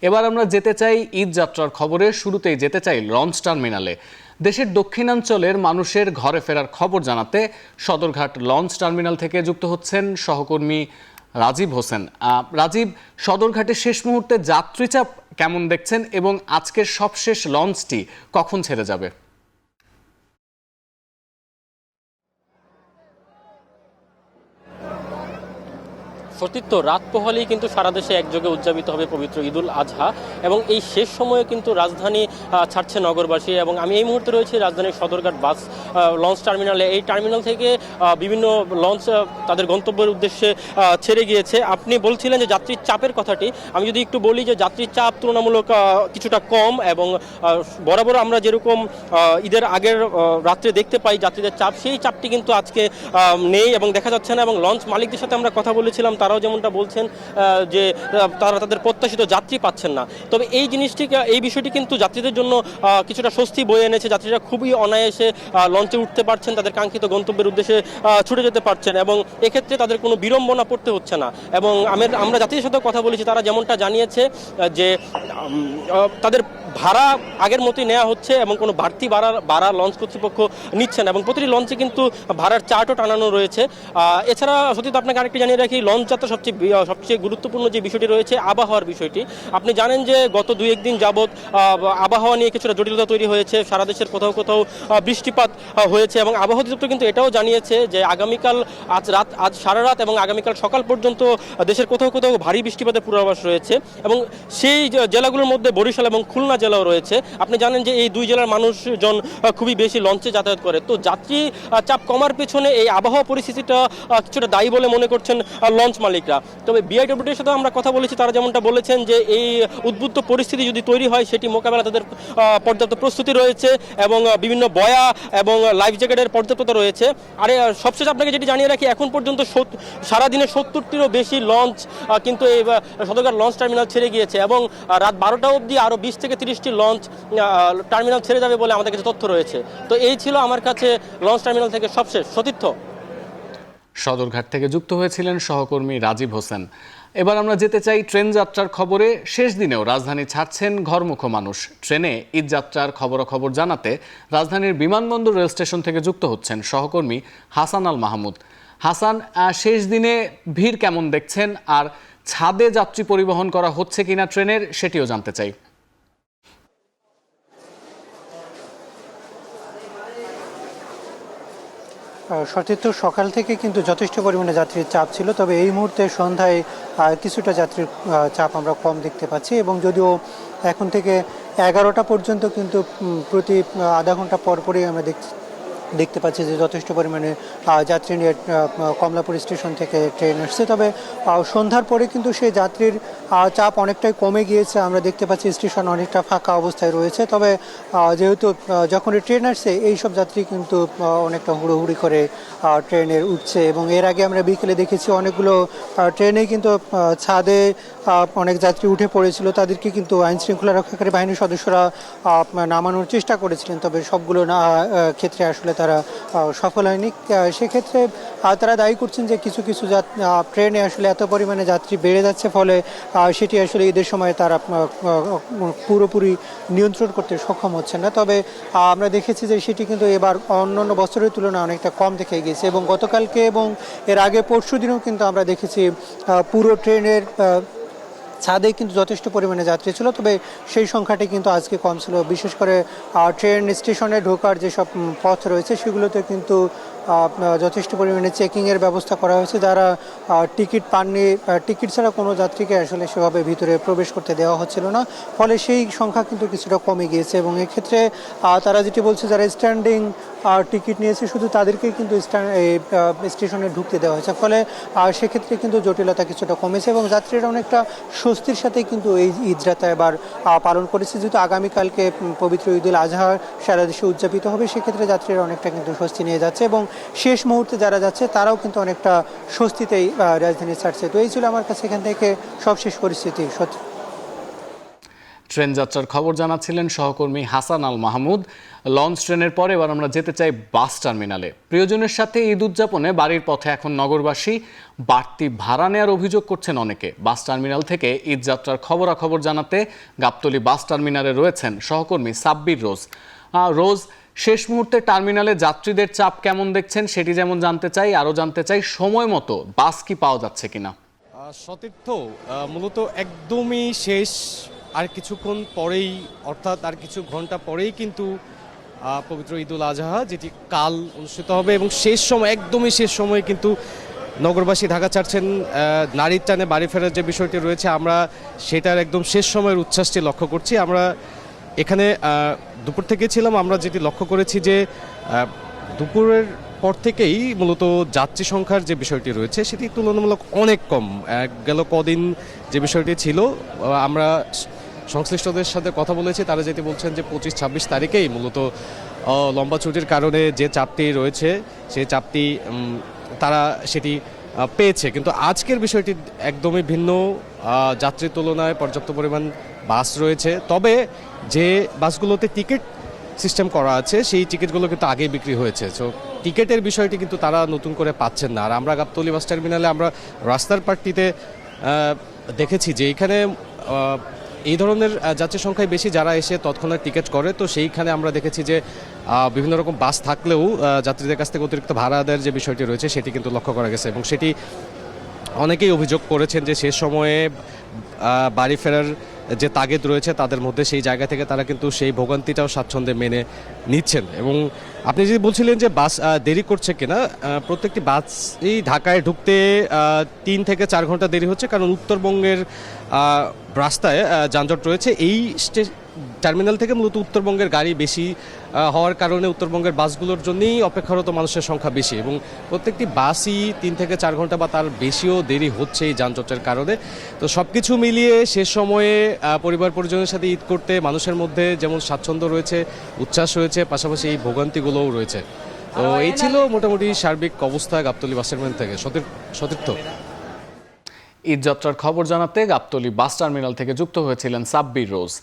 এবার আমরা যেতে চাই ঈদ যাত্রার খবরে। শুরুতেই যেতে চাই লঞ্চ টার্মিনালে। দেশের দক্ষিণাঞ্চলের মানুষের ঘরে ফেরার খবর জানাতে সদরঘাট লঞ্চ টার্মিনাল থেকে যুক্ত হচ্ছেন সহকর্মী রাজীব হোসেন। রাজীব, সদরঘাটে শেষ মুহূর্তে যাত্রীচাপ কেমন দেখছেন এবং আজকের সবশেষ লঞ্চটি কখন ছেড়ে যাবে? সতীর্থ, রাত পোহালেই কিন্তু সারা দেশে একযোগে উদযাপিত হবে পবিত্র ঈদুল আজহা এবং এই শেষ সময়ে কিন্তু রাজধানী ছাড়ছে নগরবাসী। এবং আমি এই মুহূর্তে রয়েছি রাজধানীর সদরঘাট বাস লঞ্চ টার্মিনালে। এই টার্মিনাল থেকে বিভিন্ন লঞ্চ তাদের গন্তব্যের উদ্দেশ্যে ছেড়ে গিয়েছে। আপনি বলছিলেন যে যাত্রীর চাপের কথাটি, আমি যদি একটু বলি যে যাত্রীর চাপ তুলনামূলক কিছুটা কম এবং বরাবর আমরা যেরকম ঈদের আগের রাত্রে দেখতে পাই যাত্রীদের চাপ, সেই চাপটি কিন্তু আজকে নেই এবং দেখা যাচ্ছে না। এবং লঞ্চ মালিকদের সাথে আমরা কথা বলেছিলাম, তারাও যেমনটা বলছেন যে তারা তাদের প্রত্যাশিত যাত্রী পাচ্ছেন না। তবে এই বিষয়টি কিন্তু যাত্রীদের জন্য কিছুটা স্বস্তি বয়ে এনেছে। যাত্রীরা খুবই অনায়াসে লঞ্চে উঠতে পারছেন, তাদের কাঙ্ক্ষিত গন্তব্যের উদ্দেশ্যে ছুটে যেতে পারছেন এবং এক্ষেত্রে তাদের কোনো বিড়ম্বনা পড়তে হচ্ছে না। এবং আমরা যাত্রীদের সাথে কথা বলেছি, তারা যেমনটা জানিয়েছে যে তাদের ভাড়া আগের মতোই নেওয়া হচ্ছে এবং কোনো বাড়তি ভাড়া লঞ্চ কর্তৃপক্ষ নিচ্ছে না এবং প্রতিটি লঞ্চে কিন্তু ভাড়ার চার্টও টানানো রয়েছে। এছাড়া সত্যি আপনাকে আরেকটি জানিয়ে রাখি, লঞ্চ যাত্রা সবচেয়ে গুরুত্বপূর্ণ যে বিষয়টি রয়েছে আবহাওয়ার বিষয়টি। আপনি জানেন যে গত 2-1 দিন যাবৎ আবহাওয়া নিয়ে কিছুটা জটিলতা তৈরি হয়েছে, সারা দেশের কোথাও কোথাও বৃষ্টিপাত হয়েছে এবং আবহাওয়া অধিদপ্তর কিন্তু এটাও জানিয়েছে যে আগামীকাল আজ সারা রাত এবং আগামীকাল সকাল পর্যন্ত দেশের কোথাও কোথাও ভারী বৃষ্টিপাতের পূর্বাভাস রয়েছে এবং সেই জেলাগুলোর মধ্যে বরিশাল এবং খুলনা জেলাও রয়েছে। আপনি জানেন যে এই দুই জেলার মানুষজন খুবই বেশি লঞ্চে যাতায়াত করে। তো যাত্রী চাপ কমার পেছনে এই আবহাওয়া পরিস্থিতিটা কিছুটা দায়ী বলে মনে করছেন লঞ্চ মালিকরা। তবে বিআইডব্লিউটির সাথে আমরা কথা বলেছি, তারা যেমনটা বলেছেন যে এই উদ্বুদ্ধ পরিস্থিতি যদি তৈরি হয় সেটি মোকাবেলা তাদের পর্যাপ্ত প্রস্তুতি রয়েছে এবং বিভিন্ন বয়া এবং লাইফ জ্যাকেটের পর্যাপ্ততা রয়েছে। আর সবশেষ আপনাকে যেটি জানিয়ে রাখি, এখন পর্যন্ত সারাদিনে 70টিরও বেশি লঞ্চ কিন্তু এই সদরঘাট লঞ্চ টার্মিনাল ছেড়ে গিয়েছে এবং রাত 12টা অবধি আরও 20 থেকে 30টি লঞ্চ টার্মিনাল ছেড়ে যাবে বলে আমাদের কাছে তথ্য রয়েছে। তো এই ছিল আমার কাছে লঞ্চ টার্মিনাল থেকে সবশেষ সতীর্থ। সদরঘাট থেকে যুক্ত হয়েছিলেন সহকর্মী রাজীব হোসেন। এবার আমরা যেতে চাই ট্রেন যাত্রার খবরে। শেষ দিনেও রাজধানী ছাড়ছেন ঘরমুখ মানুষ। ট্রেনে ঈদ যাত্রার খবরাখবর জানাতে রাজধানীর বিমানবন্দর রেল স্টেশন থেকে যুক্ত হচ্ছেন সহকর্মী হাসান আল মাহমুদ। হাসান, শেষ দিনে ভিড় কেমন দেখছেন আর ছাদে যাত্রী পরিবহন করা হচ্ছে কিনা ট্রেনের, সেটিও জানতে চাই। সতীর্থ, সকাল থেকে কিন্তু যথেষ্ট পরিমাণে যাত্রীর চাপ ছিল, তবে এই মুহূর্তে সন্ধ্যায় কিছুটা যাত্রীর চাপ আমরা কম দেখতে পাচ্ছি এবং যদিও এখন থেকে 11টা পর্যন্ত কিন্তু প্রতি আধা ঘন্টা পরপরই আমরা দেখতে পাচ্ছি যে যথেষ্ট পরিমাণে যাত্রী নিয়ে কমলাপুর স্টেশন থেকে ট্রেন আসছে। তবে সন্ধ্যার পরে কিন্তু সেই যাত্রীর চাপ অনেকটাই কমে গিয়েছে। আমরা দেখতে পাচ্ছি স্টেশন অনেকটা ফাঁকা অবস্থায় রয়েছে। তবে যেহেতু যখনই ট্রেন আসছে এই সব যাত্রী কিন্তু অনেকটা হুড়োহুড়ি করে ট্রেনের উঠছে এবং এর আগে আমরা বিকেলে দেখেছি অনেকগুলো ট্রেনে কিন্তু ছাদে অনেক যাত্রী উঠে পড়েছিল, তাদেরকে কিন্তু আইন শৃঙ্খলা রক্ষাকারী বাহিনীর সদস্যরা নামানোর চেষ্টা করেছিলেন, তবে সবগুলো ক্ষেত্রে আসলে তারা সফল হয়নি। সেক্ষেত্রে তারা দায়ী করছেন যে কিছু কিছু ট্রেনে আসলে এত পরিমাণে যাত্রী বেড়ে যাচ্ছে, ফলে সেটি আসলে ঈদের সময় তারা পুরোপুরি নিয়ন্ত্রণ করতে সক্ষম হচ্ছেন না। তবে আমরা দেখেছি যে সেটি কিন্তু এবার অন্যান্য বছরের তুলনায় অনেকটা কম দেখে গিয়েছে এবং গতকালকে এবং এর আগে পরশু দিনেও কিন্তু আমরা দেখেছি পুরো ট্রেনের ছাদে কিন্তু যথেষ্ট পরিমাণে যাত্রী ছিল, তবে সেই সংখ্যাটি কিন্তু আজকে কম ছিল। বিশেষ করে ট্রেন স্টেশনে ঢোকার যেসব পথ রয়েছে সেগুলোতে কিন্তু যথেষ্ট পরিমাণে চেকিংয়ের ব্যবস্থা করা হয়েছে। যারা টিকিট পাননি, টিকিট ছাড়া কোনো যাত্রীকে আসলে সেভাবে ভিতরে প্রবেশ করতে দেওয়া হচ্ছিল না, ফলে সেই সংখ্যা কিন্তু কিছুটা কমে গিয়েছে এবং এক্ষেত্রে তারা যেটি বলছে যারা স্ট্যান্ডিং টিকিট নিয়েছে শুধু তাদেরকেই কিন্তু স্টেশনে ঢুকতে দেওয়া হয়েছে, ফলে সেক্ষেত্রে কিন্তু জটিলতা কিছুটা কমেছে এবং যাত্রীরা অনেকটা স্বস্তির সাথে কিন্তু এই ঈদযাত্রা এবার পালন করেছে। যেহেতু আগামীকালকে পবিত্র ঈদুল আজহা সারা দেশে উদযাপিত হবে, সেক্ষেত্রে যাত্রীরা অনেকটা কিন্তু স্বস্তি নিয়ে যাচ্ছে এবং শেষ মুহূর্তে যারা যাচ্ছে তারাও কিন্তু অনেকটা স্বস্তিতেই রাজধানী ছাড়ছে। তো এই ছিল আমার কাছে এখান থেকে সবশেষ পরিস্থিতি। ট্রেন যাত্রার খবর জানাচ্ছিলেন সহকর্মী হাসান আল মাহমুদ। লঞ্চ ট্রেনের পরে এবার আমরা যেতে চাই বাস টার্মিনালে। প্রিয়জনের সাথে ঈদ উদযাপনে বাড়ির পথে এখন নগরবাসী। বাড়তি ভাড়া নেওয়ার অভিযোগ করছেন অনেকে। বাস টার্মিনাল থেকে ঈদ যাত্রার খবরাখবর জানাতে গাবতলী বাস টার্মিনালে রয়েছেন সহকর্মী সাব্বির রোজ। রোজ, শেষ মুহূর্তে টার্মিনালে যাত্রীদের চাপ কেমন দেখছেন সেটি যেমন জানতে চাই, আরও জানতে চাই সময় মতো বাস কি পাওয়া যাচ্ছে কিনা। সতীর্থ, মূলত একদমই শেষ, আর কিছুক্ষণ পরেই, অর্থাৎ আর কিছু ঘন্টা পরেই কিন্তু পবিত্র ঈদুল আজহা, যেটি কাল অনুষ্ঠিত হবে, এবং শেষ সময়, একদমই শেষ সময়ে কিন্তু নগরবাসী ঢাকা ছাড়ছেন। নারীর টানে বাড়ি ফেরার যে বিষয়টি রয়েছে, আমরা সেটার একদম শেষ সময়ের উচ্ছ্বাসটি লক্ষ্য করছি। আমরা এখানে দুপুর থেকে ছিলাম, আমরা যেটি লক্ষ্য করেছি যে দুপুরের পর থেকেই মূলত যাত্রী সংখ্যার যে বিষয়টি রয়েছে সেটি তুলনামূলক অনেক কম। গেল কদিন যে বিষয়টি ছিল, আমরা সংশ্লিষ্টদের সাথে কথা বলেছি, তারা যেটি বলছেন যে 25-26 তারিখেই মূলত লম্বা ছুটির কারণে যে চাপটি রয়েছে সেই চাপটি তারা সেটি পেয়েছে। কিন্তু আজকের বিষয়টি একদমই ভিন্ন। যাত্রীর তুলনায় পর্যাপ্ত পরিমাণ বাস রয়েছে, তবে যে বাসগুলোতে টিকিট সিস্টেম করা আছে সেই টিকিটগুলো কিন্তু আগেই বিক্রি হয়েছে। সো টিকিটের বিষয়টি কিন্তু তারা নতুন করে পাচ্ছেন না। আর আমরা গাবতলী বাস টার্মিনালে আমরা রাস্তার পার্টিতে দেখেছি যে এখানে এই ধরনের যাত্রী সংখ্যায় বেশি যারা এসে তৎক্ষণাৎ টিকিট করে, তো সেইখানে আমরা দেখেছি যে বিভিন্ন রকম বাস থাকলেও যাত্রীদের কাছ থেকে অতিরিক্ত ভাড়া আদায়ের যে বিষয়টি রয়েছে সেটি কিন্তু লক্ষ্য করা গেছে, এবং সেটি অনেকেই অভিযোগ করেছেন যে শেষ সময়ে বাড়ি ফেরার যে তাগিদ রয়েছে তাদের মধ্যে, সেই জায়গা থেকে তারা কিন্তু সেই ভোগান্তিটাও স্বাচ্ছন্দ্যে মেনে নিচ্ছেন। এবং আপনি যদি বলছিলেন যে বাস দেরি করছে কিনা, প্রত্যেকটি বাসই ঢাকায় ঢুকতে 3 থেকে 4 ঘন্টা দেরি হচ্ছে, কারণ উত্তরবঙ্গের রাস্তায় যানজট রয়েছে। এই টার্মিনাল থেকে মূলত উত্তরবঙ্গের গাড়ি বেশি হওয়ার কারণে উত্তরবঙ্গের বাসগুলোর জন্যই অপেক্ষারত মানুষের সংখ্যা বেশি, এবং প্রত্যেকটি বাসই 3 থেকে 4 ঘন্টা বা তার বেশিও দেরি হচ্ছে এই যানজটের কারণে। তো সব কিছু মিলিয়ে শেষ সময়ে পরিবার পরিজনের সাথে ঈদ করতে মানুষের মধ্যে যেমন স্বাচ্ছন্দ্য রয়েছে, উচ্ছ্বাস রয়েছে, পাশাপাশি এই ভোগান্তিগুলোও রয়েছে। তো এই ছিল মোটামুটি সার্বিক অবস্থা গাবতলী বাস টার্মিনাল থেকে। সতীর্থ, ঈদ যাত্রার খবর জানাতে গাবতলী বাস টার্মিনাল থেকে যুক্ত হয়েছিলেন সাব্বির রোজ।